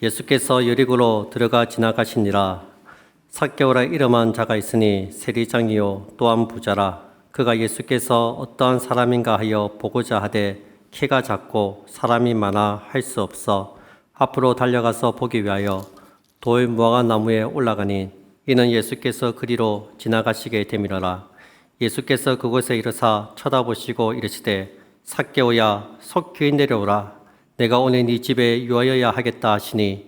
예수께서 여리고로 들어가 지나가시니라. 삭개오라 이름한 자가 있으니 세리장이요 또한 부자라. 그가 예수께서 어떠한 사람인가 하여 보고자 하되 키가 작고 사람이 많아 할 수 없어 앞으로 달려가서 보기 위하여 돌 무화과 나무에 올라가니 이는 예수께서 그리로 지나가시게 됨이로라. 예수께서 그곳에 이르사 쳐다보시고 이르시되 삭개오야 속히 내려오라. 내가 오늘 네 집에 유하여야 하겠다 하시니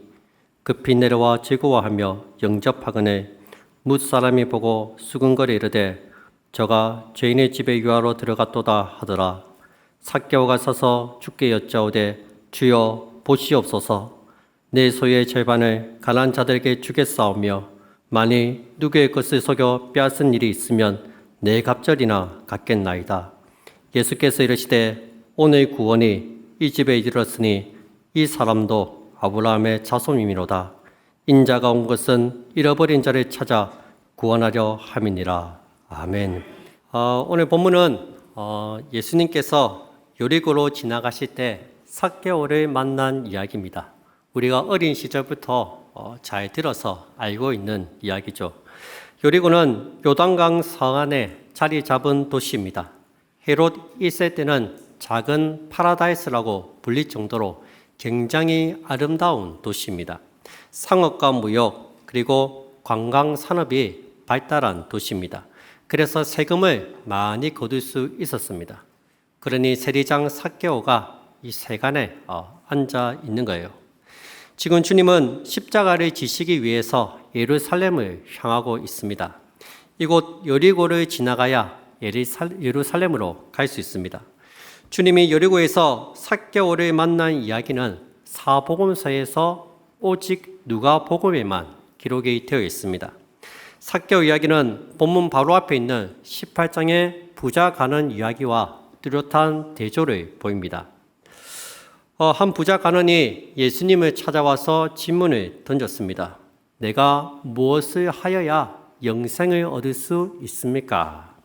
급히 내려와 즐거워하며 영접하거늘 뭇사람이 보고 수근거려 이르되 저가 죄인의 집에 유하로 들어갔도다 하더라. 삭개오가 서서 주께 여짜오되 주여 보시옵소서. 내 소유의 절반을 가난한 자들에게 주겠사오며 만일 누구의 것을 속여 빼앗은 일이 있으면 내 갑절이나 갚겠나이다. 예수께서 이르시되 오늘 구원이 이 집에 이르렀으니 이 사람도 아브라함의 자손이미로다. 인자가 온 것은 잃어버린 자를 찾아 구원하려 함이니라. 아멘. 오늘 본문은 예수님께서 여리고로 지나가실 때 삭개오를 만난 이야기입니다. 우리가 어린 시절부터 잘 들어서 알고 있는 이야기죠. 여리고는 요단강 서안에 자리 잡은 도시입니다. 헤롯 1세 때는 작은 파라다이스라고 불릴 정도로 굉장히 아름다운 도시입니다. 상업과 무역 그리고 관광 산업이 발달한 도시입니다. 그래서 세금을 많이 거둘 수 있었습니다. 그러니 세리장 삭개오가 이 세간에 앉아 있는 거예요. 지금 주님은 십자가를 지시기 위해서 예루살렘을 향하고 있습니다. 이곳 여리고를 지나가야 예루살렘으로 갈 수 있습니다. 주님이 여리고에서 삭개오를 만난 이야기는 사복음서에서 오직 누가복음에만 기록이 되어 있습니다. 삭개오 이야기는 본문 바로 앞에 있는 18장의 부자 가는 이야기와 뚜렷한 대조를 보입니다. 한 부자 간원이 예수님을 찾아와서 질문을 던졌습니다. 내가 무엇을 하여야 영생을 얻을 수 있습니까?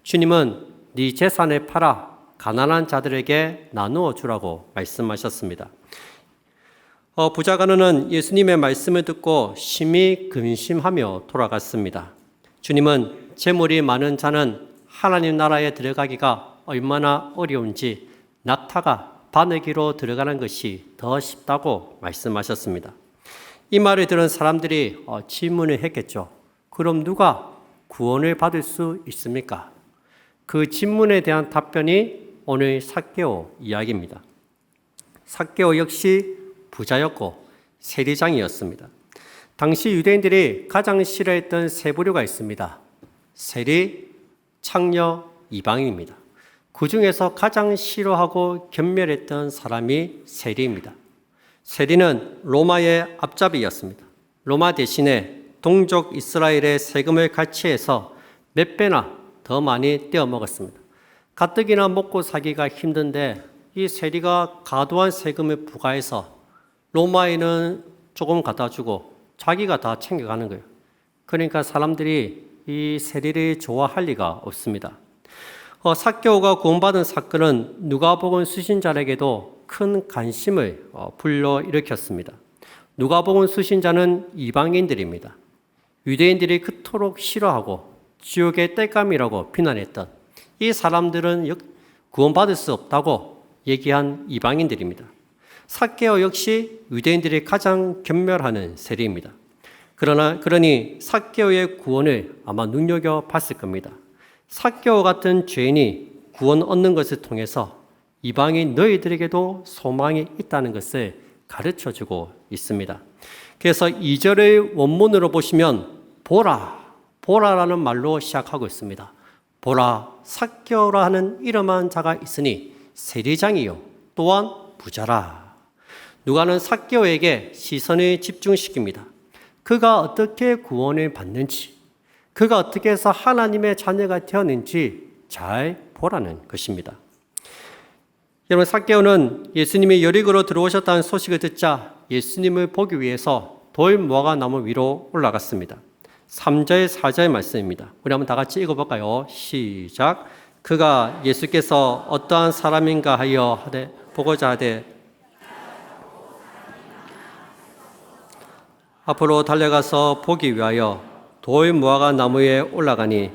주님은 네 재산을 팔아 가난한 자들에게 나누어 주라고 말씀하셨습니다. 부자 간원은 예수님의 말씀을 듣고 심히 근심하며 돌아갔습니다. 주님은 재물이 많은 자는 하나님 나라에 들어가기가 얼마나 어려운지 낙타가 바늘기로 들어가는 것이 더 쉽다고 말씀하셨습니다. 이 말을 들은 사람들이 질문을 했겠죠. 그럼 누가 구원을 받을 수 있습니까? 그 질문에 대한 답변이 오늘 삭개오 이야기입니다. 삭개오 역시 부자였고 세리장이었습니다. 당시 유대인들이 가장 싫어했던 세 부류가 있습니다. 세리, 창녀, 이방인입니다. 그 중에서 가장 싫어하고 견멸했던 사람이 세리입니다. 세리는 로마의 앞잡이였습니다. 로마 대신에 동족 이스라엘의 세금을 같이 해서 몇 배나 더 많이 떼어 먹었습니다. 가뜩이나 먹고 사기가 힘든데 이 세리가 과도한 세금을 부과해서 로마에는 조금 갖다 주고 자기가 다 챙겨가는 거예요. 그러니까 사람들이 이 세리를 좋아할 리가 없습니다. 삭개오가 구원받은 사건은 누가복음 수신자에게도 큰 관심을 불러일으켰습니다. 누가복음 수신자는 이방인들입니다. 유대인들이 그토록 싫어하고 지옥의 땔감이라고 비난했던 이 사람들은 구원받을 수 없다고 얘기한 이방인들입니다. 삭개오 역시 유대인들이 가장 견멸하는 세리입니다. 그러니 삭개오의 구원을 아마 눈여겨봤을 겁니다. 삭개오 같은 죄인이 구원 얻는 것을 통해서 이방인 너희들에게도 소망이 있다는 것을 가르쳐주고 있습니다. 그래서 2절의 원문으로 보시면 보라라는 말로 시작하고 있습니다. 보라, 삭개오라 하는 이름한 자가 있으니 세리장이요 또한 부자라. 누가는 삭개오에게 시선을 집중시킵니다. 그가 어떻게 구원을 받는지, 그가 어떻게 해서 하나님의 자녀가 되었는지 잘 보라는 것입니다. 여러분, 삭개오는 예수님이 여리고로 들어오셨다는 소식을 듣자 예수님을 보기 위해서 돌 무화과 나무 위로 올라갔습니다. 3절 4절 말씀입니다. 우리 한번 다 같이 읽어볼까요? 시작. 그가 예수께서 어떠한 사람인가 하여 보고자 하되 앞으로 달려가서 보기 위하여 돌 무화과 나무에 올라가니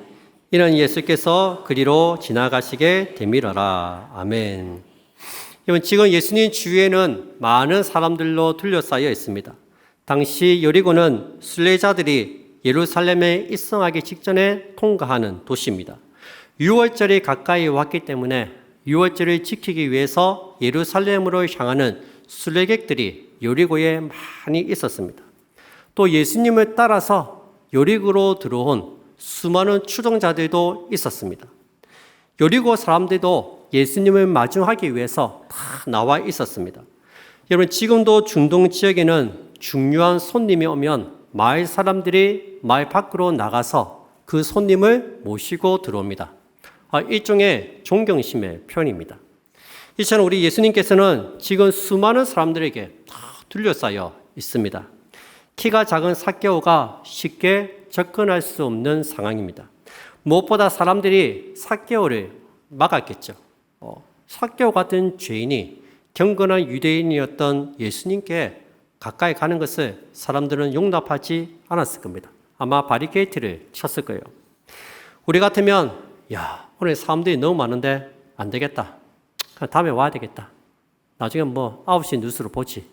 이는 예수께서 그리로 지나가시게 되밀어라. 아멘. 여러분, 지금 예수님 주위에는 많은 사람들로 둘러싸여 있습니다. 당시 여리고는 순례자들이 예루살렘에 입성하기 직전에 통과하는 도시입니다. 유월절이 가까이 왔기 때문에 유월절을 지키기 위해서 예루살렘으로 향하는 순례객들이 여리고에 많이 있었습니다. 또 예수님을 따라서 여리고로 들어온 수많은 추종자들도 있었습니다. 여리고 사람들도 예수님을 마주하기 위해서 다 나와 있었습니다. 여러분, 지금도 중동 지역에는 중요한 손님이 오면 마을 사람들이 마을 밖으로 나가서 그 손님을 모시고 들어옵니다. 일종의 존경심의 표현입니다. 이처럼 우리 예수님께서는 지금 수많은 사람들에게 다 둘러싸여 있습니다. 키가 작은 삭개오가 쉽게 접근할 수 없는 상황입니다. 무엇보다 사람들이 삭개오를 막았겠죠. 삭개오 같은 죄인이 경건한 유대인이었던 예수님께 가까이 가는 것을 사람들은 용납하지 않았을 겁니다. 아마 바리케이트를 쳤을 거예요. 우리 같으면 오늘 사람들이 너무 많은데 안 되겠다. 다음에 와야 되겠다. 나중에 9시 뉴스로 보지.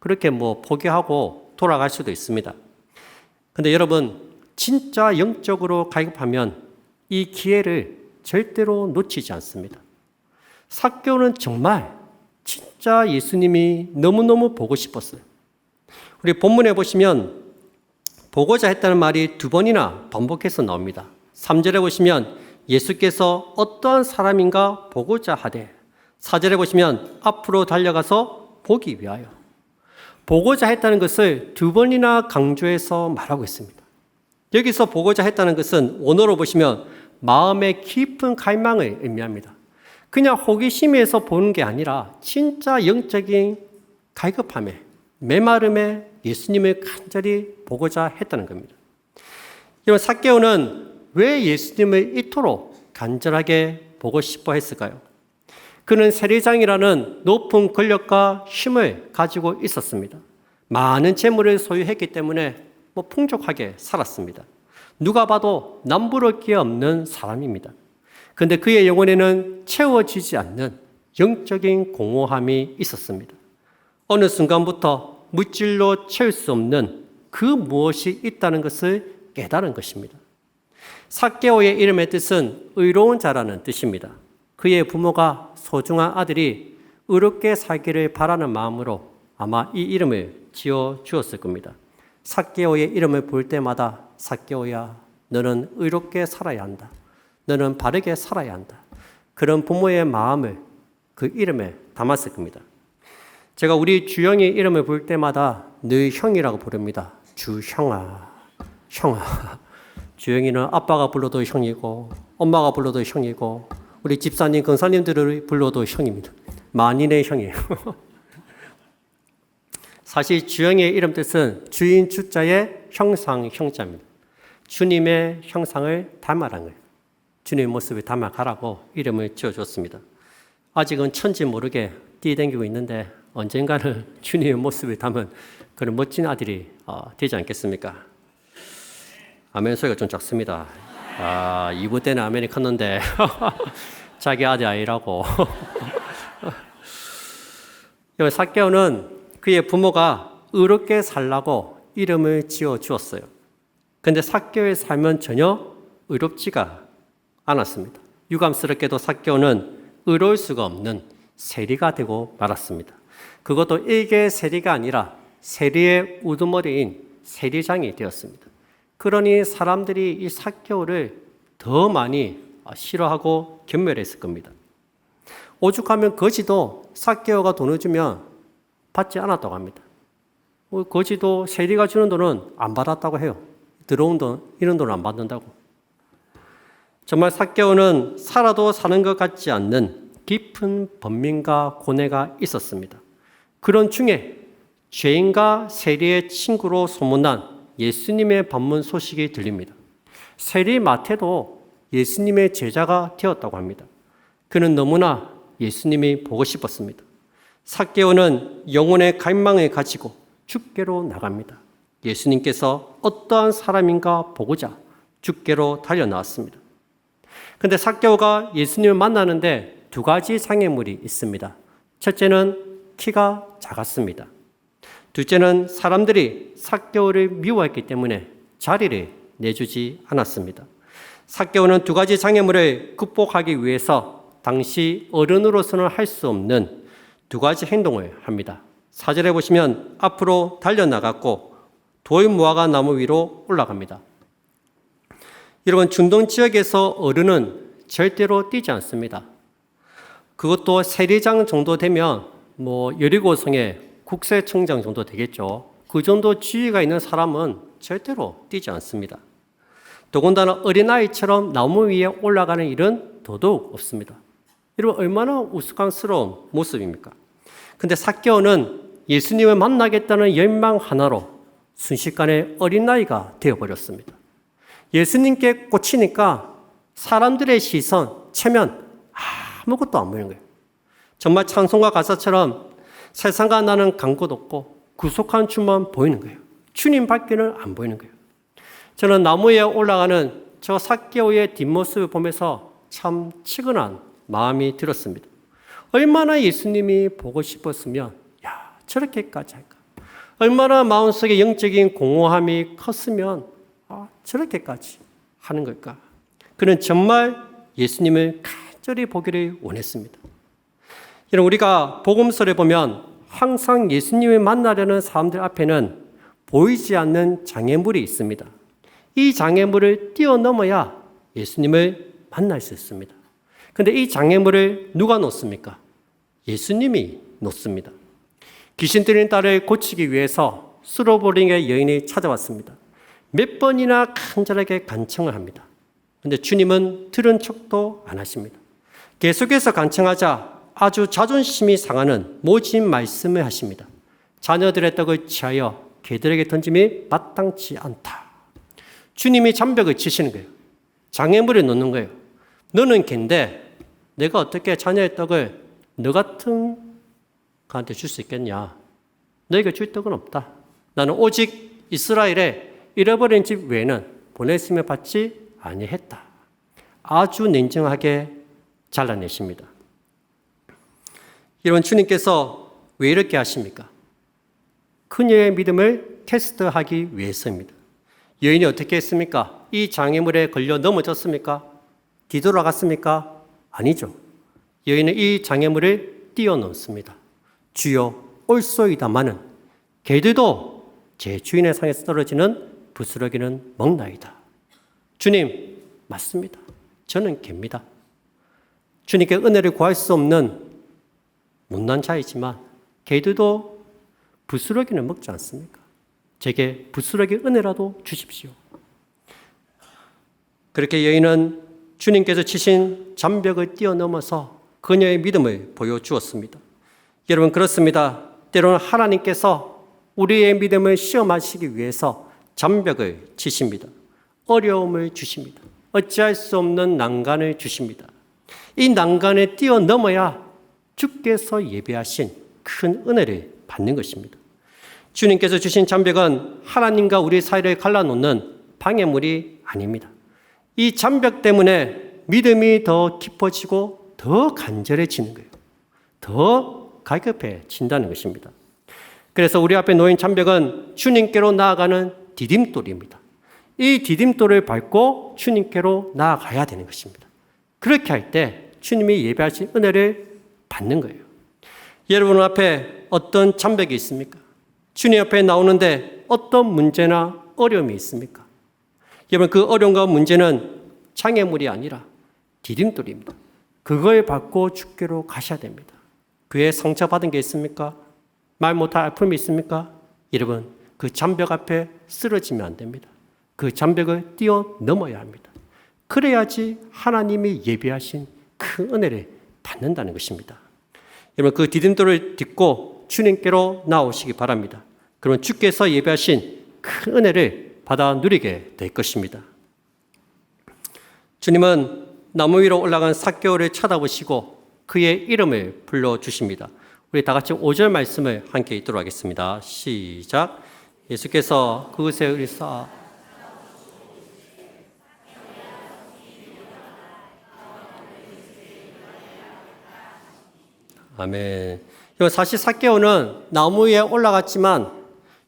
그렇게 포기하고 돌아갈 수도 있습니다. 근데 여러분, 진짜 영적으로 가입하면 이 기회를 절대로 놓치지 않습니다. 삭개오는 정말 진짜 예수님이 너무너무 보고 싶었어요. 우리 본문에 보시면 보고자 했다는 말이 2번이나 반복해서 나옵니다. 3절에 보시면 예수께서 어떠한 사람인가 보고자 하되, 4절에 보시면 앞으로 달려가서 보기 위하여. 보고자 했다는 것을 2번이나 강조해서 말하고 있습니다. 여기서 보고자 했다는 것은 원어로 보시면 마음의 깊은 갈망을 의미합니다. 그냥 호기심에서 보는 게 아니라 진짜 영적인 갈급함에, 메마름에 예수님을 간절히 보고자 했다는 겁니다. 여러분, 삭개오는 왜 예수님을 이토록 간절하게 보고 싶어 했을까요? 그는 세리장이라는 높은 권력과 힘을 가지고 있었습니다. 많은 재물을 소유했기 때문에 풍족하게 살았습니다. 누가 봐도 남부를 게 없는 사람입니다. 그런데 그의 영혼에는 채워지지 않는 영적인 공허함이 있었습니다. 어느 순간부터 물질로 채울 수 없는 그 무엇이 있다는 것을 깨달은 것입니다. 삭개오의 이름의 뜻은 의로운 자라는 뜻입니다. 그의 부모가 소중한 아들이 의롭게 살기를 바라는 마음으로 아마 이 이름을 지어 주었을 겁니다. 삭개오의 이름을 볼 때마다 삭개오야, 너는 의롭게 살아야 한다. 너는 바르게 살아야 한다. 그런 부모의 마음을 그 이름에 담았을 겁니다. 제가 우리 주영의 이름을 볼 때마다 늘 형이라고 부릅니다. 주형아, 형아. 주영이는 아빠가 불러도 형이고 엄마가 불러도 형이고 우리 집사님, 권사님들을 불러도 형입니다. 만인의 형이에요. 사실 주영의 이름 뜻은 주인 주자의 형상, 형자입니다. 주님의 형상을 닮아라는 거예요. 주님의 모습을 닮아가라고 이름을 지어줬습니다. 아직은 천지 모르게 뛰어다니고 있는데 언젠가는 주님의 모습을 담은 그런 멋진 아들이 되지 않겠습니까? 아멘 소리가 좀 작습니다. 2부 때는 아멘이 컸는데 자기 아들 아니라고. 삭개오는 그의 부모가 의롭게 살라고 이름을 지어 주었어요. 그런데 삭개오의 삶은 전혀 의롭지가 않았습니다. 유감스럽게도 삭개오는 의로울 수가 없는 세리가 되고 말았습니다. 그것도 일개의 세리가 아니라 세리의 우두머리인 세리장이 되었습니다. 그러니 사람들이 이 삭개오를 더 많이 싫어하고 경멸했을 겁니다. 오죽하면 거지도 삭개오가 돈을 주면 받지 않았다고 합니다. 거지도 세리가 주는 돈은 안 받았다고 해요. 들어온 돈, 이런 돈을 안 받는다고. 정말 삭개오는 살아도 사는 것 같지 않는 깊은 번민과 고뇌가 있었습니다. 그런 중에 죄인과 세리의 친구로 소문난 예수님의 방문 소식이 들립니다. 세리 마태도 예수님의 제자가 되었다고 합니다. 그는 너무나 예수님이 보고 싶었습니다. 삭개오는 영혼의 갈망을 가지고 죽게로 나갑니다. 예수님께서 어떠한 사람인가 보고자 주께로 달려나왔습니다. 그런데 삭개오가 예수님을 만나는데 두 가지 장애물이 있습니다. 첫째는 키가 작았습니다. 둘째는 사람들이 삭개오를 미워했기 때문에 자리를 내주지 않았습니다. 삭개오는 두 가지 장애물을 극복하기 위해서 당시 어른으로서는 할 수 없는 두 가지 행동을 합니다. 4절에 보시면 앞으로 달려나갔고 돌 무화과 나무 위로 올라갑니다. 여러분, 중동 지역에서 어른은 절대로 뛰지 않습니다. 그것도 세리장 정도 되면 여리고성의 국세청장 정도 되겠죠. 그 정도 지위가 있는 사람은 절대로 뛰지 않습니다. 더군다나 어린아이처럼 나무 위에 올라가는 일은 더더욱 없습니다. 여러분, 얼마나 우스꽝스러운 모습입니까? 근데 삭개오는 예수님을 만나겠다는 열망 하나로 순식간에 어린아이가 되어버렸습니다. 예수님께 꽂히니까 사람들의 시선, 체면 아무것도 안 보이는 거예요. 정말 찬송가 가사처럼 세상과 나는 간 곳 없고 구속한 주만 보이는 거예요. 주님 밖에는 안 보이는 거예요. 저는 나무에 올라가는 저 삭개오의 뒷모습을 보면서 참 치근한 마음이 들었습니다. 얼마나 예수님이 보고 싶었으면 저렇게까지 할까? 얼마나 마음속에 영적인 공허함이 컸으면 저렇게까지 하는 걸까? 그는 정말 예수님을 간절히 보기를 원했습니다. 여러분, 우리가 복음서를 보면 항상 예수님을 만나려는 사람들 앞에는 보이지 않는 장애물이 있습니다. 이 장애물을 뛰어넘어야 예수님을 만날 수 있습니다. 그런데 이 장애물을 누가 놓습니까? 예수님이 놓습니다. 귀신 들린 딸을 고치기 위해서 스로보링의 여인이 찾아왔습니다. 몇 번이나 간절하게 간청을 합니다. 그런데 주님은 들은 척도 안 하십니다. 계속해서 간청하자 아주 자존심이 상하는 모진 말씀을 하십니다. 자녀들의 떡을 취하여 개들에게 던짐이 마땅치 않다. 주님이 잔벽을 치시는 거예요. 장애물을 놓는 거예요. 너는 개인데 내가 어떻게 자녀의 떡을 너 같은 가한테 줄 수 있겠냐? 너에게 줄 떡은 없다. 나는 오직 이스라엘에 잃어버린 집 외에는 보냈음을 받지 아니했다. 아주 냉정하게 잘라내십니다. 여러분, 주님께서 왜 이렇게 하십니까? 그녀의 믿음을 테스트하기 위해서입니다. 여인이 어떻게 했습니까? 이 장애물에 걸려 넘어졌습니까? 뒤돌아갔습니까? 아니죠. 여인은 이 장애물을 뛰어넘습니다. 주여 올소이다마는 개들도 제 주인의 상에서 떨어지는 부스러기는 먹나이다. 주님, 맞습니다. 저는 개입니다. 주님께 은혜를 구할 수 없는 못난 자이지만 개들도 부스러기는 먹지 않습니까? 제게 부스러기 은혜라도 주십시오. 그렇게 여인은 주님께서 치신 잔벽을 뛰어넘어서 그녀의 믿음을 보여주었습니다. 여러분, 그렇습니다. 때로는 하나님께서 우리의 믿음을 시험하시기 위해서 잔벽을 치십니다. 어려움을 주십니다. 어찌할 수 없는 난간을 주십니다. 이 난간에 뛰어넘어야 주께서 예배하신 큰 은혜를 받는 것입니다. 주님께서 주신 잔벽은 하나님과 우리 사이를 갈라놓는 방해물이 아닙니다. 이 잔벽 때문에 믿음이 더 깊어지고 더 간절해지는 거예요. 더 갈급해진다는 것입니다. 그래서 우리 앞에 놓인 잔벽은 주님께로 나아가는 디딤돌입니다. 이 디딤돌을 밟고 주님께로 나아가야 되는 것입니다. 그렇게 할 때 주님이 예배하신 은혜를 받는 거예요. 여러분 앞에 어떤 잔벽이 있습니까? 주님 앞에 나오는데 어떤 문제나 어려움이 있습니까? 여러분, 그 어려움과 문제는 장애물이 아니라 디딤돌입니다. 그걸 받고 주께로 가셔야 됩니다. 그에 상처받은 게 있습니까? 말 못할 아픔이 있습니까? 여러분, 그 잔벽 앞에 쓰러지면 안 됩니다. 그 잔벽을 뛰어넘어야 합니다. 그래야지 하나님이 예비하신 큰 은혜를 받는다는 것입니다. 여러분, 그 디딤돌을 딛고 주님께로 나오시기 바랍니다. 그러면 주께서 예비하신 큰 은혜를 받아 누리게 될 것입니다. 주님은 나무 위로 올라간 삭개오를 쳐다보시고 그의 이름을 불러주십니다. 우리 다 같이 5절 말씀을 함께 읽도록 하겠습니다. 시작. 예수께서 그것에 의리사 아멘. 사실 삭개오는 나무 위에 올라갔지만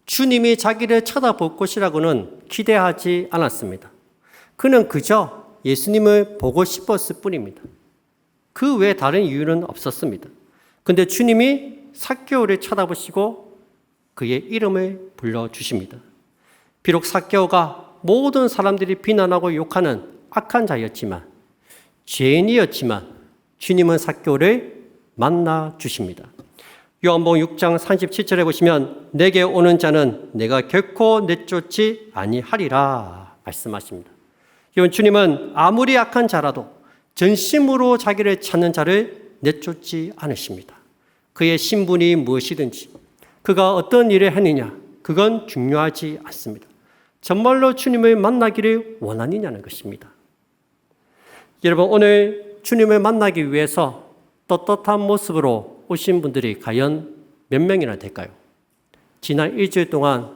주님이 자기를 쳐다볼 것이라고는 기대하지 않았습니다. 그는 그저 예수님을 보고 싶었을 뿐입니다. 그 외에 다른 이유는 없었습니다. 근데 주님이 삭개오를 쳐다보시고 그의 이름을 불러주십니다. 비록 삭개오가 모든 사람들이 비난하고 욕하는 악한 자였지만, 죄인이었지만 주님은 삭개오를 만나 주십니다. 요한복음 6장 37절에 보시면 내게 오는 자는 내가 결코 내쫓지 아니하리라 말씀하십니다. 이번 주님은 아무리 악한 자라도 전심으로 자기를 찾는 자를 내쫓지 않으십니다. 그의 신분이 무엇이든지 그가 어떤 일을 했느냐 그건 중요하지 않습니다. 정말로 주님을 만나기를 원하느냐는 것입니다. 여러분, 오늘 주님을 만나기 위해서 떳떳한 모습으로 오신 분들이 과연 몇 명이나 될까요? 지난 일주일 동안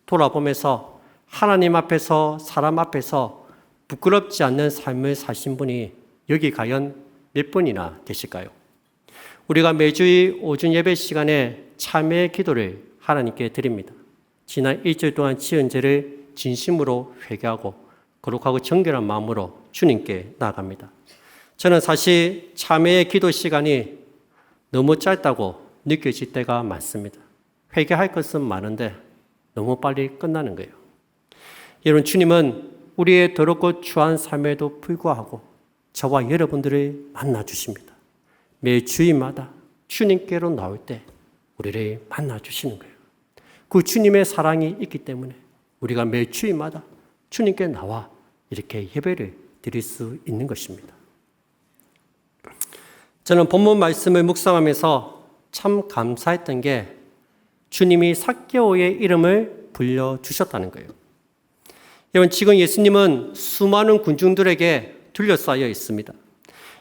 돌아보면서 하나님 앞에서 사람 앞에서 부끄럽지 않는 삶을 사신 분이 여기 과연 몇 분이나 계실까요? 우리가 매주의 오전 예배 시간에 참회의 기도를 하나님께 드립니다. 지난 일주일 동안 지은 죄를 진심으로 회개하고 거룩하고 정결한 마음으로 주님께 나아갑니다. 저는 사실 참회의 기도 시간이 너무 짧다고 느껴질 때가 많습니다. 회개할 것은 많은데 너무 빨리 끝나는 거예요. 여러분, 주님은 우리의 더럽고 추한 삶에도 불구하고 저와 여러분들을 만나주십니다. 매 주일마다 주님께로 나올 때 우리를 만나주시는 거예요. 그 주님의 사랑이 있기 때문에 우리가 매 주일마다 주님께 나와 이렇게 예배를 드릴 수 있는 것입니다. 저는 본문 말씀을 묵상하면서 참 감사했던 게 주님이 삭개오의 이름을 불려주셨다는 거예요. 여러분, 지금 예수님은 수많은 군중들에게 둘러싸여 있습니다.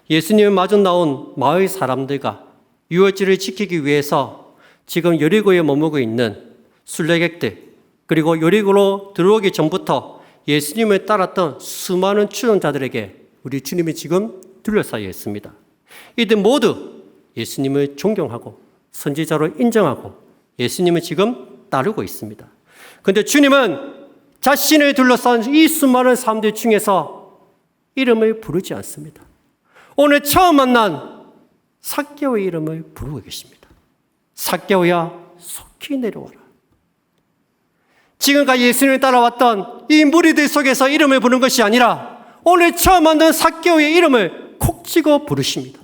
예수님을 마주 나온 마을 사람들과 유월절을 지키기 위해서 지금 여리고에 머무고 있는 순례객들, 그리고 여리고로 들어오기 전부터 예수님을 따랐던 수많은 추종자들에게 우리 주님이 지금 둘러싸여 있습니다. 이들 모두 예수님을 존경하고 선지자로 인정하고 예수님을 지금 따르고 있습니다. 그런데 주님은 자신을 둘러싼 이 수많은 사람들 중에서 이름을 부르지 않습니다. 오늘 처음 만난 삭개오의 이름을 부르고 계십니다. 삭개오야, 속히 내려와라. 지금까지 예수님을 따라왔던 이 무리들 속에서 이름을 부르는 것이 아니라 오늘 처음 만난 삭개오의 이름을 콕 찍어 부르십니다.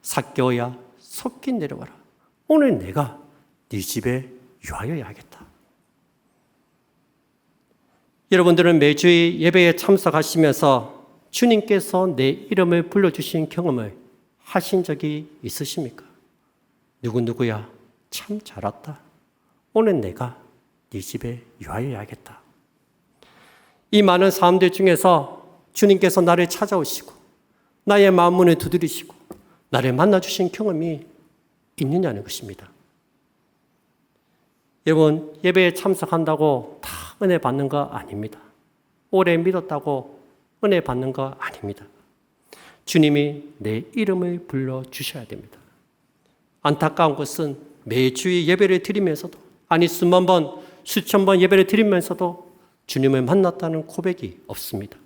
삭개오야, 속히 내려와라. 오늘 내가 네 집에 유하여야 하겠다. 여러분들은 매주의 예배에 참석하시면서 주님께서 내 이름을 불러주신 경험을 하신 적이 있으십니까? 누구누구야, 참 잘 왔다. 오늘 내가 네 집에 유하여야 하겠다. 이 많은 사람들 중에서 주님께서 나를 찾아오시고 나의 마음 문을 두드리시고 나를 만나주신 경험이 있느냐는 것입니다. 여러분, 예배에 참석한다고 다 은혜 받는 거 아닙니다. 오래 믿었다고 은혜 받는 거 아닙니다. 주님이 내 이름을 불러주셔야 됩니다. 안타까운 것은 매주의 예배를 드리면서도, 아니 수만 번, 수천 번 예배를 드리면서도 주님을 만났다는 고백이 없습니다.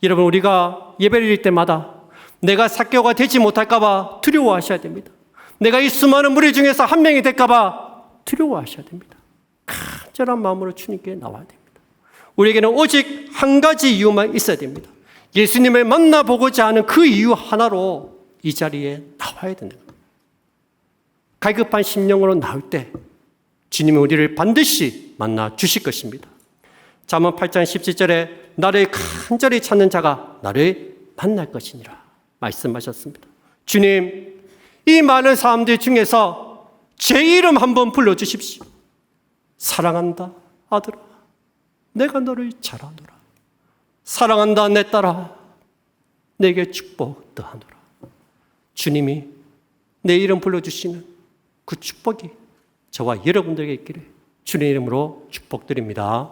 여러분, 우리가 예배를 드릴 때마다 내가 삭개오가 되지 못할까 봐 두려워하셔야 됩니다. 내가 이 수많은 무리 중에서 한 명이 될까 봐 두려워하셔야 됩니다. 간절한 마음으로 주님께 나와야 됩니다. 우리에게는 오직 한 가지 이유만 있어야 됩니다. 예수님을 만나보고자 하는 그 이유 하나로 이 자리에 나와야 된다. 갈급한 심령으로 나올 때 주님이 우리를 반드시 만나 주실 것입니다. 잠언 8장 17절에 나를 간절히 찾는 자가 나를 만날 것이니라 말씀하셨습니다. 주님, 이 많은 사람들 중에서 제 이름 한번 불러주십시오. 사랑한다 아들아, 내가 너를 잘 아노라. 사랑한다 내 딸아, 내게 축복 더하노라. 주님이 내 이름 불러주시는 그 축복이 저와 여러분들에게 있기를 주님 이름으로 축복드립니다.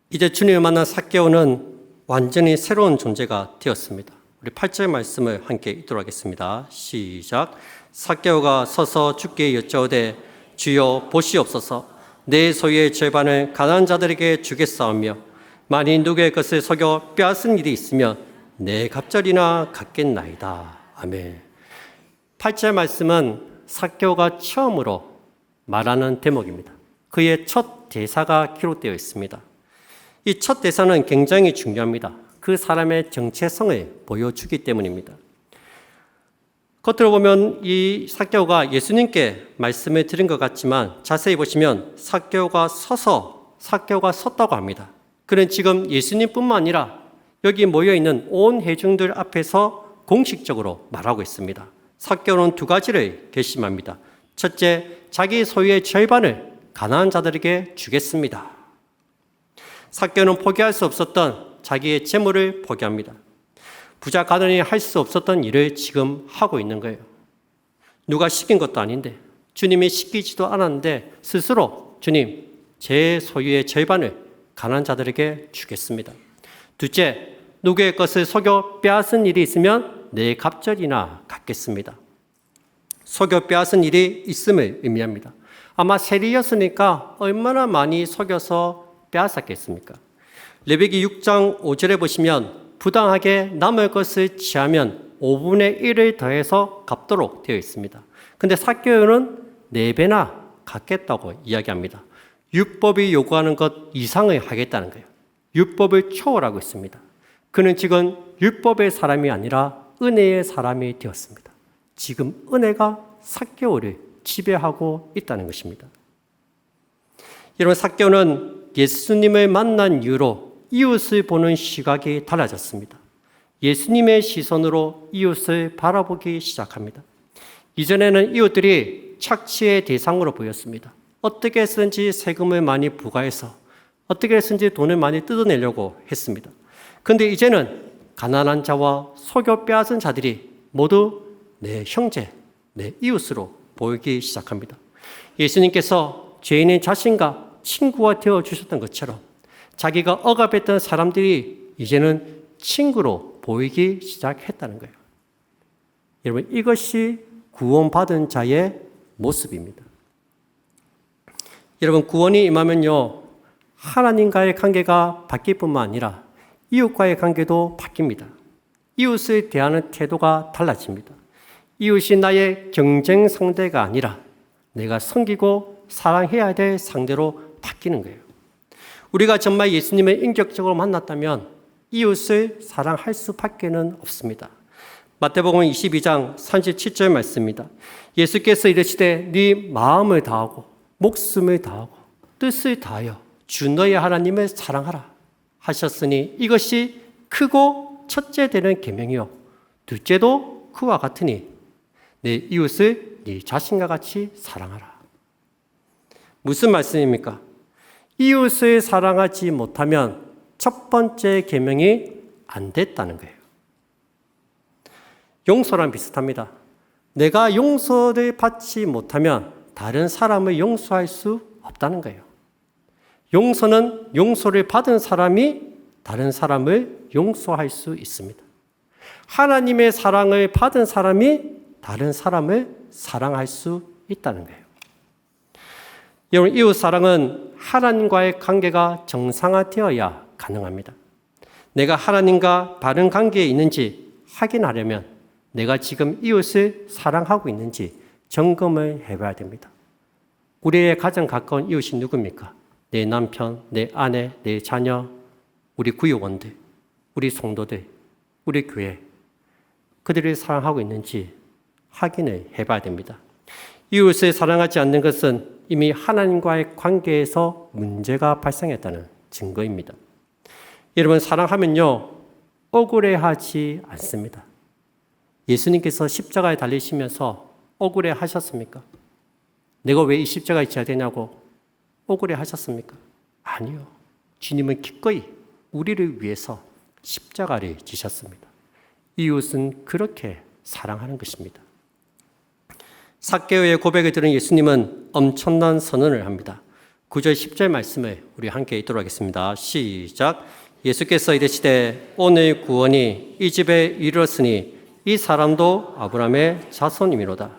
이제 주님을 만난 삭개오는 완전히 새로운 존재가 되었습니다. 우리 8절 말씀을 함께 읽도록 하겠습니다. 시작. 삭개오가 서서 주께 여짜오되 주여 보시옵소서, 내 소유의 절반을 가난한 자들에게 주겠사오며 만일 누구의 것을 속여 빼앗은 일이 있으면 내 갑절이나 갚겠나이다. 아멘. 8절 말씀은 삭개오가 처음으로 말하는 대목입니다. 그의 첫 대사가 기록되어 있습니다. 이 첫 대사는 굉장히 중요합니다. 그 사람의 정체성을 보여주기 때문입니다. 겉으로 보면 이 삭개오가 예수님께 말씀을 드린 것 같지만 자세히 보시면 삭개오가 섰다고 합니다. 그는 지금 예수님뿐만 아니라 여기 모여있는 온 회중들 앞에서 공식적으로 말하고 있습니다. 삭개오는 두 가지를 결심합니다. 첫째, 자기 소유의 절반을 가난한 자들에게 주겠습니다. 삭개오는 포기할 수 없었던 자기의 재물을 포기합니다. 부자 가난이 할 수 없었던 일을 지금 하고 있는 거예요. 누가 시킨 것도 아닌데, 주님이 시키지도 않았는데 스스로 주님, 제 소유의 절반을 가난한 자들에게 주겠습니다. 둘째, 누구의 것을 속여 빼앗은 일이 있으면 내 갑절이나 갚겠습니다. 속여 빼앗은 일이 있음을 의미합니다. 아마 세리였으니까 얼마나 많이 속여서 빼앗았겠습니까? 레위기 6장 5절에 보시면 부당하게 남의 것을 취하면 5분의 1을 더해서 갚도록 되어 있습니다. 근데 삭개오는 4배나 갚겠다고 이야기합니다. 율법이 요구하는 것 이상을 하겠다는 거예요. 율법을 초월하고 있습니다. 그는 지금 율법의 사람이 아니라 은혜의 사람이 되었습니다. 지금 은혜가 삭개오를 지배하고 있다는 것입니다. 여러분, 삭개오는 예수님을 만난 이후로 이웃을 보는 시각이 달라졌습니다. 예수님의 시선으로 이웃을 바라보기 시작합니다. 이전에는 이웃들이 착취의 대상으로 보였습니다. 어떻게 해서든지 세금을 많이 부과해서 어떻게 해서든지 돈을 많이 뜯어내려고 했습니다. 그런데 이제는 가난한 자와 속여 빼앗은 자들이 모두 내 형제, 내 이웃으로 보이기 시작합니다. 예수님께서 죄인인 자신과 친구가 되어주셨던 것처럼 자기가 억압했던 사람들이 이제는 친구로 보이기 시작했다는 거예요. 여러분, 이것이 구원받은 자의 모습입니다. 여러분, 구원이 임하면요, 하나님과의 관계가 바뀔 뿐만 아니라 이웃과의 관계도 바뀝니다. 이웃을 대하는 태도가 달라집니다. 이웃이 나의 경쟁 상대가 아니라 내가 섬기고 사랑해야 될 상대로 바뀌는 거예요. 우리가 정말 예수님을 인격적으로 만났다면 이웃을 사랑할 수밖에는 없습니다. 마태복음 22장 37절 말씀입니다. 예수께서 이르시되 네 마음을 다하고 목숨을 다하고 뜻을 다하여 주 너의 하나님을 사랑하라 하셨으니 이것이 크고 첫째 되는 계명이요 둘째도 그와 같으니 내 이웃을 네 자신과 같이 사랑하라. 무슨 말씀입니까? 이웃을 사랑하지 못하면 첫 번째 계명이 안 됐다는 거예요. 용서랑 비슷합니다. 내가 용서를 받지 못하면 다른 사람을 용서할 수 없다는 거예요. 용서는 용서를 받은 사람이 다른 사람을 용서할 수 있습니다. 하나님의 사랑을 받은 사람이 다른 사람을 사랑할 수 있다는 거예요. 여러분, 이웃 사랑은 하나님과의 관계가 정상화되어야 가능합니다. 내가 하나님과 바른 관계에 있는지 확인하려면 내가 지금 이웃을 사랑하고 있는지 점검을 해봐야 됩니다. 우리의 가장 가까운 이웃이 누굽니까? 내 남편, 내 아내, 내 자녀, 우리 구역원들, 우리 성도들, 우리 교회, 그들을 사랑하고 있는지 확인을 해봐야 됩니다. 이웃을 사랑하지 않는 것은 이미 하나님과의 관계에서 문제가 발생했다는 증거입니다. 여러분, 사랑하면요, 억울해하지 않습니다. 예수님께서 십자가에 달리시면서 억울해하셨습니까? 내가 왜 이 십자가에 지어야 되냐고 억울해하셨습니까? 아니요. 주님은 기꺼이 우리를 위해서 십자가를 지셨습니다. 이웃은 그렇게 사랑하는 것입니다. 삭개오의 고백을 들은 예수님은 엄청난 선언을 합니다. 9절 10절 말씀을 우리 함께 읽도록 하겠습니다. 시작. 예수께서 이르시되 오늘 구원이 이 집에 이르렀으니 이 사람도 아브라함의 자손이미로다.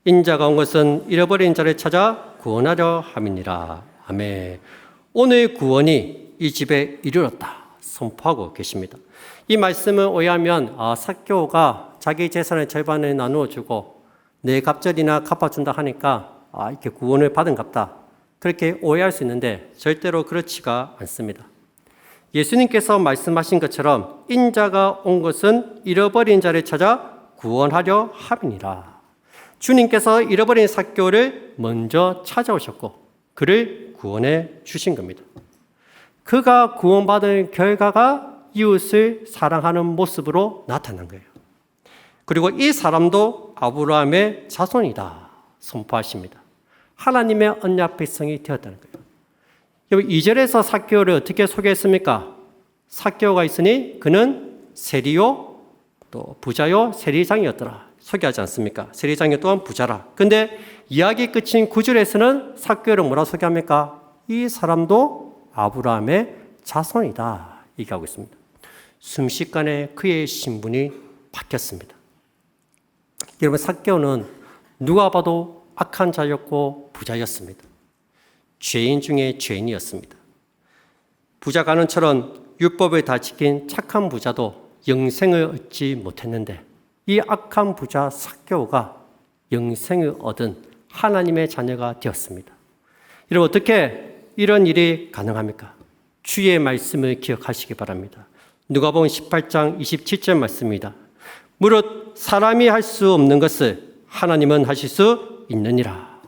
인자가 온 것은 잃어버린 자를 찾아 구원하려 함이니라. 아멘. 오늘 구원이 이 집에 이르렀다 선포하고 계십니다. 이 말씀을 오해하면 삭개오가 자기 재산의 절반을 나누어 주고 내 갑절이나 갚아준다 하니까 이렇게 구원을 받은 갑다, 그렇게 오해할 수 있는데 절대로 그렇지가 않습니다. 예수님께서 말씀하신 것처럼 인자가 온 것은 잃어버린 자를 찾아 구원하려 함이니라. 주님께서 잃어버린 삭개오를 먼저 찾아오셨고 그를 구원해 주신 겁니다. 그가 구원받은 결과가 이웃을 사랑하는 모습으로 나타난 거예요. 그리고 이 사람도 아브라함의 자손이다 선포하십니다. 하나님의 언약 백성이 되었다는 거예요. 2절에서 삭개오를 어떻게 소개했습니까? 삭개오가 있으니 그는 세리요 또 부자요 세리장이었더라 소개하지 않습니까? 세리장이 또한 부자라. 근데 이야기 끝인 9절에서는 삭개오를 뭐라 소개합니까? 이 사람도 아브라함의 자손이다 얘기하고 있습니다. 순식간에 그의 신분이 바뀌었습니다. 여러분, 삭개오는 누가 봐도 악한 자였고 부자였습니다. 죄인 중에 죄인이었습니다. 부자 간원처럼 율법을 다 지킨 착한 부자도 영생을 얻지 못했는데 이 악한 부자 삭개오가 영생을 얻은 하나님의 자녀가 되었습니다. 여러분, 어떻게 이런 일이 가능합니까? 주의 말씀을 기억하시기 바랍니다. 누가복음 18장 27절 말씀입니다. 무릇 사람이 할 수 없는 것을 하나님은 하실 수 있느니라.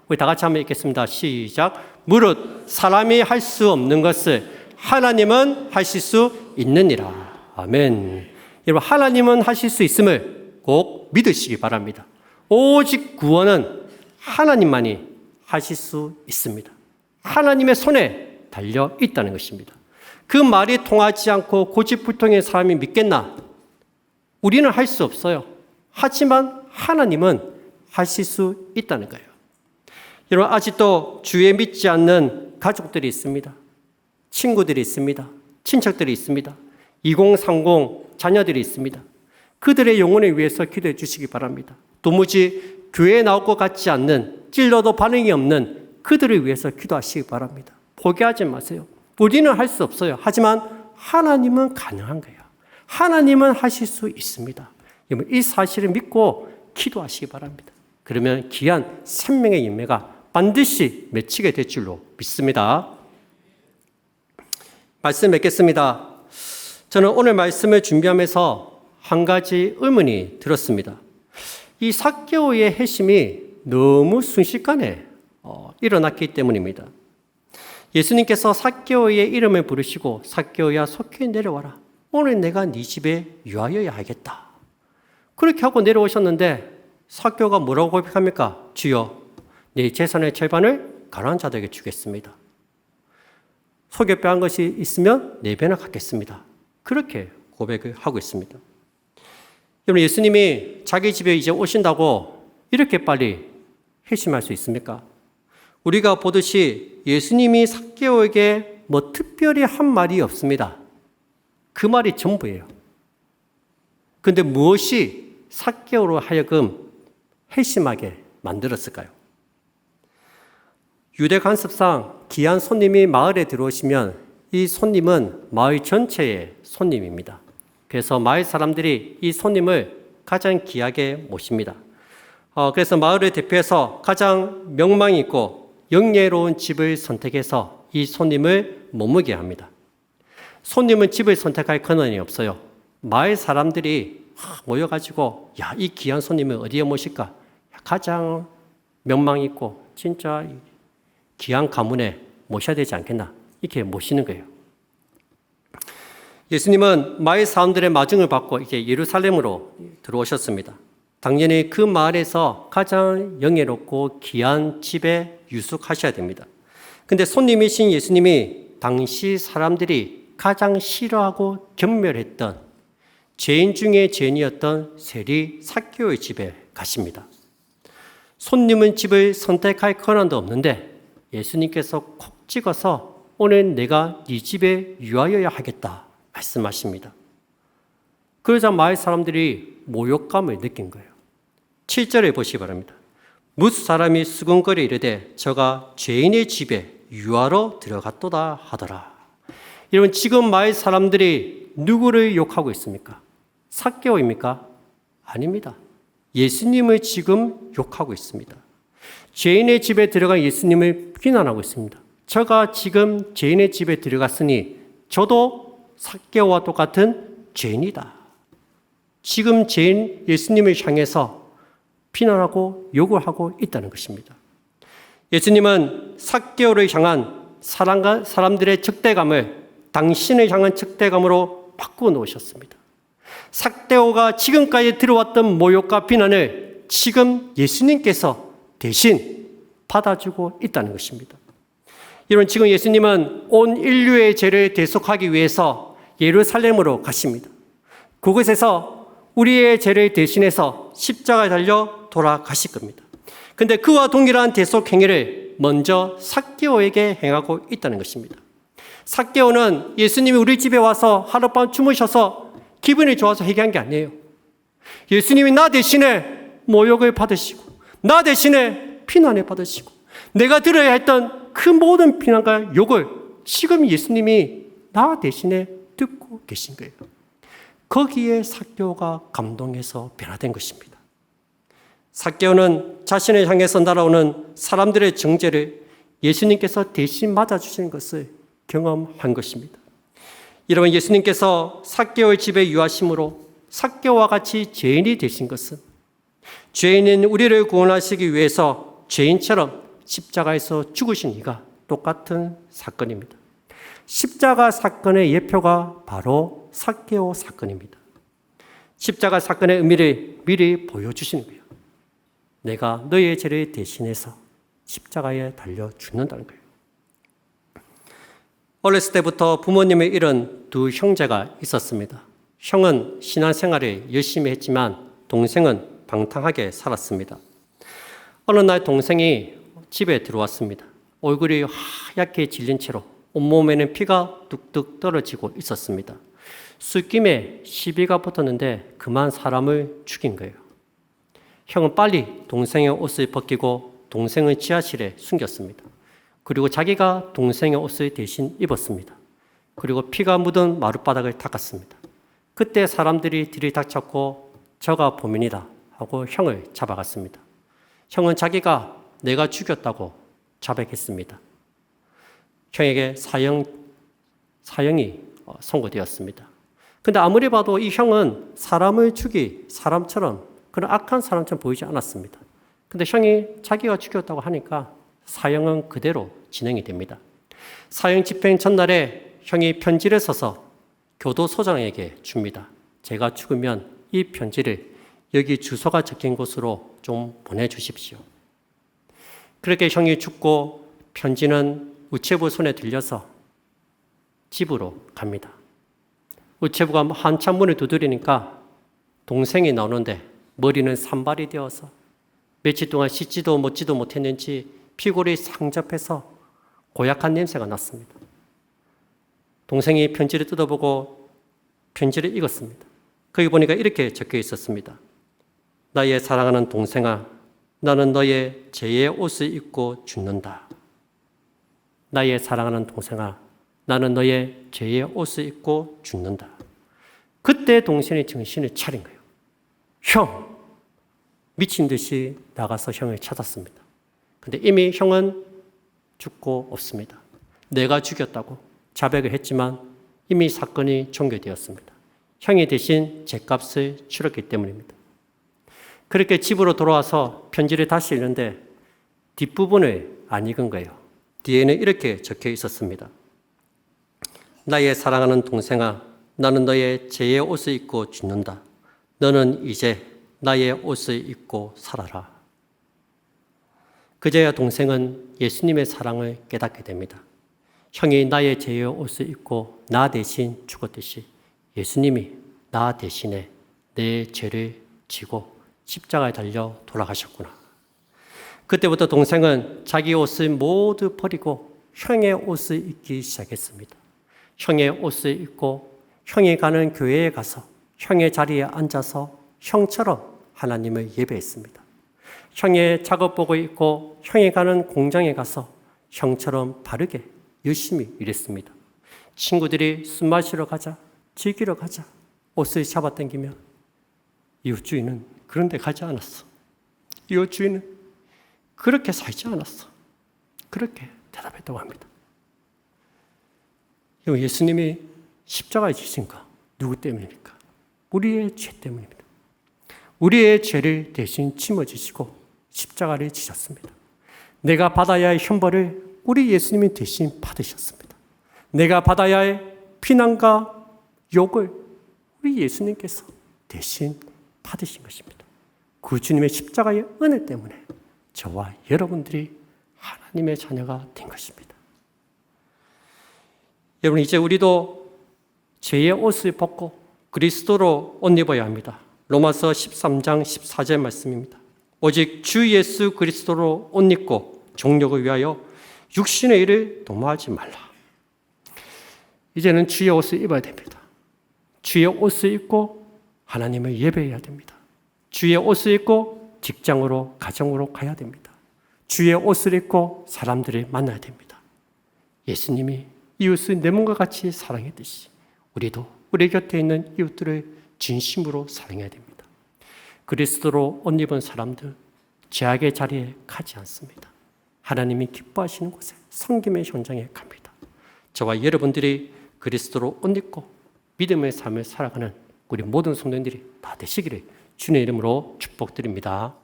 우리 다 같이 한번 읽겠습니다. 시작. 무릇 사람이 할 수 없는 것을 하나님은 하실 수 있느니라. 아멘. 여러분, 하나님은 하실 수 있음을 꼭 믿으시기 바랍니다. 오직 구원은 하나님만이 하실 수 있습니다. 하나님의 손에 달려 있다는 것입니다. 그 말이 통하지 않고 고집불통의 사람이 믿겠나? 우리는 할 수 없어요. 하지만 하나님은 하실 수 있다는 거예요. 여러분, 아직도 주에 믿지 않는 가족들이 있습니다. 친구들이 있습니다. 친척들이 있습니다. 2030 자녀들이 있습니다. 그들의 영혼을 위해서 기도해 주시기 바랍니다. 도무지 교회에 나올 것 같지 않는, 찔러도 반응이 없는 그들을 위해서 기도하시기 바랍니다. 포기하지 마세요. 우리는 할 수 없어요. 하지만 하나님은 가능한 거예요. 하나님은 하실 수 있습니다. 이 사실을 믿고 기도하시기 바랍니다. 그러면 귀한 생명의 열매가 반드시 맺히게 될 줄로 믿습니다. 말씀 맺겠습니다. 저는 오늘 말씀을 준비하면서 한 가지 의문이 들었습니다. 이 삭개오의 회심이 너무 순식간에 일어났기 때문입니다. 예수님께서 삭개오의 이름을 부르시고 삭개오야 속히 내려와라. 오늘 내가 네 집에 유하여야 하겠다. 그렇게 하고 내려오셨는데 삭개오가 뭐라고 고백합니까? 주여, 내 재산의 절반을 가난한 자들에게 주겠습니다. 속에 빼앗은 것이 있으면 4배나 갚겠습니다. 그렇게 고백을 하고 있습니다. 여러분, 예수님이 자기 집에 이제 오신다고 이렇게 빨리 회심할 수 있습니까? 우리가 보듯이 예수님이 삭개오에게 뭐 특별히 한 말이 없습니다. 그 말이 전부예요. 그런데 무엇이 삭개오로 하여금 회심하게 만들었을까요? 유대 관습상 귀한 손님이 마을에 들어오시면 이 손님은 마을 전체의 손님입니다. 그래서 마을 사람들이 이 손님을 가장 귀하게 모십니다. 그래서 마을을 대표해서 가장 명망이 있고 영예로운 집을 선택해서 이 손님을 머무게 합니다. 손님은 집을 선택할 권한이 없어요. 마을 사람들이 모여가지고 이 귀한 손님을 어디에 모실까? 가장 명망 있고 진짜 귀한 가문에 모셔야 되지 않겠나? 이렇게 모시는 거예요. 예수님은 마을 사람들의 마중을 받고 이제 예루살렘으로 들어오셨습니다. 당연히 그 마을에서 가장 영예롭고 귀한 집에 유숙하셔야 됩니다. 근데 손님이신 예수님이 당시 사람들이 가장 싫어하고 경멸했던 죄인 중에 죄인이었던 세리 삭개오의 집에 가십니다. 손님은 집을 선택할 권한도 없는데 예수님께서 콕 찍어서 오늘 내가 네 집에 유하여야 하겠다 말씀하십니다. 그러자 마을 사람들이 모욕감을 느낀 거예요. 7절에 보시기 바랍니다. 뭇 사람이 수군거려 이르되 저가 죄인의 집에 유하러 들어갔도다 하더라. 여러분, 지금 마을 사람들이 누구를 욕하고 있습니까? 삭개오입니까? 아닙니다. 예수님을 지금 욕하고 있습니다. 죄인의 집에 들어간 예수님을 비난하고 있습니다. 저가 지금 죄인의 집에 들어갔으니 저도 삭개오와 똑같은 죄인이다. 지금 죄인 예수님을 향해서 비난하고 욕을 하고 있다는 것입니다. 예수님은 삭개오를 향한 사람들의 적대감을 당신을 향한 적대감으로 바꾸어 놓으셨습니다. 삭개오가 지금까지 들어왔던 모욕과 비난을 지금 예수님께서 대신 받아주고 있다는 것입니다. 여러분, 지금 예수님은 온 인류의 죄를 대속하기 위해서 예루살렘으로 가십니다. 그곳에서 우리의 죄를 대신해서 십자가에 달려 돌아가실 겁니다. 근데 그와 동일한 대속 행위를 먼저 삭개오에게 행하고 있다는 것입니다. 삭개오는 예수님이 우리 집에 와서 하룻밤 주무셔서 기분이 좋아서 회개한 게 아니에요. 예수님이 나 대신에 모욕을 받으시고 나 대신에 비난을 받으시고 내가 들어야 했던 그 모든 비난과 욕을 지금 예수님이 나 대신에 듣고 계신 거예요. 거기에 삭개오가 감동해서 변화된 것입니다. 삭개오는 자신을 향해서 날아오는 사람들의 정죄를 예수님께서 대신 맞아주시는 것을 경험한 것입니다. 여러분, 예수님께서 삭개오의 집에 유하심으로 삭개오와 같이 죄인이 되신 것은 죄인인 우리를 구원하시기 위해서 죄인처럼 십자가에서 죽으신 이가 똑같은 사건입니다. 십자가 사건의 예표가 바로 삭개오 사건입니다. 십자가 사건의 의미를 미리 보여주시는 거예요. 내가 너의 죄를 대신해서 십자가에 달려 죽는다는 거예요. 어렸을 때부터 부모님을 잃은 두 형제가 있었습니다. 형은 신앙생활을 열심히 했지만 동생은 방탕하게 살았습니다. 어느 날 동생이 집에 들어왔습니다. 얼굴이 하얗게 질린 채로 온몸에는 피가 뚝뚝 떨어지고 있었습니다. 술김에 시비가 붙었는데 그만 사람을 죽인 거예요. 형은 빨리 동생의 옷을 벗기고 동생을 지하실에 숨겼습니다. 그리고 자기가 동생의 옷을 대신 입었습니다. 그리고 피가 묻은 마룻바닥을 닦았습니다. 그때 사람들이 들이닥쳤고 저가 범인이다 하고 형을 잡아갔습니다. 형은 자기가 내가 죽였다고 자백했습니다. 형에게 사형이 선고되었습니다. 근데 아무리 봐도 이 형은 사람을 죽인 사람처럼 그런 악한 사람처럼 보이지 않았습니다. 근데 형이 자기가 죽였다고 하니까 사형은 그대로 진행이 됩니다. 사형 집행 전날에 형이 편지를 써서 교도소장에게 줍니다. 제가 죽으면 이 편지를 여기 주소가 적힌 곳으로 좀 보내주십시오. 그렇게 형이 죽고 편지는 우체부 손에 들려서 집으로 갑니다. 우체부가 한참 문을 두드리니까 동생이 나오는데 머리는 산발이 되어서 며칠 동안 씻지도 먹지도 못했는지 피골이 상접해서 고약한 냄새가 났습니다. 동생이 편지를 뜯어보고 편지를 읽었습니다. 거기 보니까 이렇게 적혀 있었습니다. 나의 사랑하는 동생아, 나는 너의 죄의 옷을 입고 죽는다. 나의 사랑하는 동생아, 나는 너의 죄의 옷을 입고 죽는다. 그때 동생이 정신을 차린 거예요. 형! 미친 듯이 나가서 형을 찾았습니다. 근데 이미 형은 죽고 없습니다. 내가 죽였다고 자백을 했지만 이미 사건이 종결되었습니다. 형이 대신 죗값을 치렀기 때문입니다. 그렇게 집으로 돌아와서 편지를 다시 읽는데 뒷부분을 안 읽은 거예요. 뒤에는 이렇게 적혀 있었습니다. 나의 사랑하는 동생아, 나는 너의 죄의 옷을 입고 죽는다. 너는 이제 나의 옷을 입고 살아라. 그제야 동생은 예수님의 사랑을 깨닫게 됩니다. 형이 나의 죄의 옷을 입고 나 대신 죽었듯이 예수님이 나 대신에 내 죄를 지고 십자가에 달려 돌아가셨구나. 그때부터 동생은 자기 옷을 모두 버리고 형의 옷을 입기 시작했습니다. 형의 옷을 입고 형이 가는 교회에 가서 형의 자리에 앉아서 형처럼 하나님을 예배했습니다. 형의 작업복을 입고 형이 가는 공장에 가서 형처럼 바르게 열심히 일했습니다. 친구들이 술 마시러 가자, 즐기러 가자, 옷을 잡아당기면 이웃주인은 그런 데 가지 않았어. 이웃주인은 그렇게 살지 않았어. 그렇게 대답했다고 합니다. 예수님이 십자가에 지신 거 누구 때문입니까? 우리의 죄 때문입니다. 우리의 죄를 대신 짊어지시고 십자가를 지셨습니다. 내가 받아야 할 형벌을 우리 예수님이 대신 받으셨습니다. 내가 받아야 할 비난과 욕을 우리 예수님께서 대신 받으신 것입니다. 그 주님의 십자가의 은혜 때문에 저와 여러분들이 하나님의 자녀가 된 것입니다. 여러분, 이제 우리도 죄의 옷을 벗고 그리스도로 옷 입어야 합니다. 로마서 13장 14절 말씀입니다. 오직 주 예수 그리스도로 옷 입고 정욕을 위하여 육신의 일을 도모하지 말라. 이제는 주의 옷을 입어야 됩니다. 주의 옷을 입고 하나님을 예배해야 됩니다. 주의 옷을 입고 직장으로, 가정으로 가야 됩니다. 주의 옷을 입고 사람들을 만나야 됩니다. 예수님이 이웃을 내 몸과 같이 사랑했듯이 우리도 우리 곁에 있는 이웃들을 진심으로 사랑해야 됩니다. 그리스도로 옷 입은 사람들, 죄악의 자리에 가지 않습니다. 하나님이 기뻐하시는 곳에 섬김의 현장에 갑니다. 저와 여러분들이 그리스도로 옷 입고 믿음의 삶을 살아가는 우리 모든 성도님들이 다 되시기를 주님의 이름으로 축복드립니다.